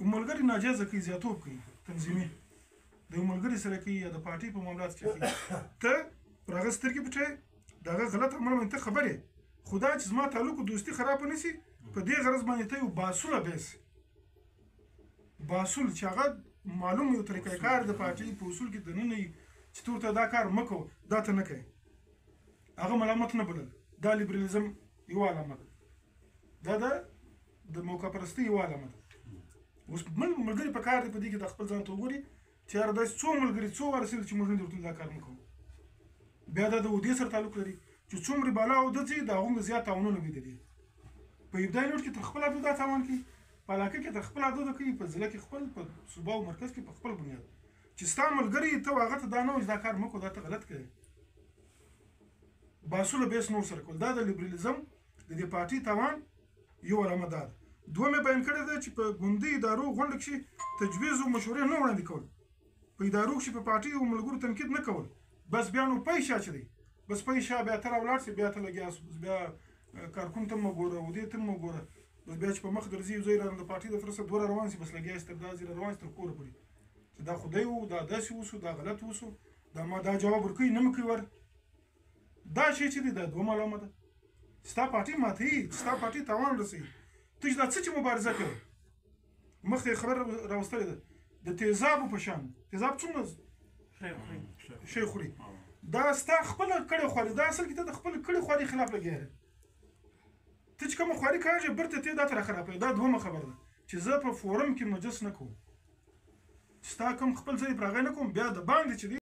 ملګري ناجایزه کوي زیاتوب کوي تنظیمي د یو ملګري سره کوي یا د پارټۍ په معاملاتو کې کوي ته پر هغه سترګې پټوې د هغه غلط عمل باندې ته خبر یې خو دا چې زما تعلق دوستي خراب نه شي په دې غرض باندې ته یو باسوله بیس باسول چې هغه معلوم یو طریقه کار د پارټۍ په اصول کې دننه چې تو ته دا کار مکو دا ته نه کوي هغه ملامت نه بلل دا لیبرالیزم یو علامه ده دا د موقع پرستۍ یو علامه ده اوس ملګري په کار دی په دې کې د خپل ځان ته وګوري چې یاره داسې څو ملګري څو ورسېدل چې موږ نه درته دا کار نه کوو بیا دا د اودې سره تعلق لري چې څومره بالا اوده ځي د هغومره زیات تاوانونه وي د دې په ابتدایي لوټ کې تر خپل عدو دا تاوان کوي په علاقه کې تر خپل عدو دا کوي په ضلع کې خپل په صوبه او مرکز کې په خپل بنیاد چې ستا ملګري ته هغه ته دا نه وایي دا کار مه کوو دا ته غلط کوي باسوله بیس نور سره کول دا د لیبرالیزم د دې پارټۍ تاوان یو علامه ده دومره بیان کړی ده چې په ګوندي ادارو غونډه کې تجویز او مشورې نه وړاندې کول په ادارو کې په پارټۍ او ملګرو تنقید نه کول بس بیا نو پیسې چې دی بس پیسې بیا تر ولاړ سي بیا ته لګیا بیا کارکون ته مو ګوره او دې ته مو ګوره بس بیا چې په مخ درځي زوی رانه د پارټۍ د فرصت دوره روان سي بس لګیا ستر دا زیره روان تر کوره پورې چې دا خدای وو دا داسې وسو دا غلط وسو دا ما دا جواب ورکوي نه مکوي ور دا شی چې دی دا دوه علامه ده ستا پارټۍ ماتې ستا پارټۍ تاوان رسي ته چې دا څه چې مبارزه کوي مخته خبر راوستلې ده د تیزابو په شان تیزاب څومره شی خوري دا ستا خپل کړي خوري دا اصل کې ته د خپل کړي خوري خلاف لګیا ته چې کوم خوري کاږي برته ته دا تر خرابې دا دوه خبر ده چې زه په فورم کې مجلس نه کوم ستا کوم خپل ځای پرغې نه کوم بیا د باندې چې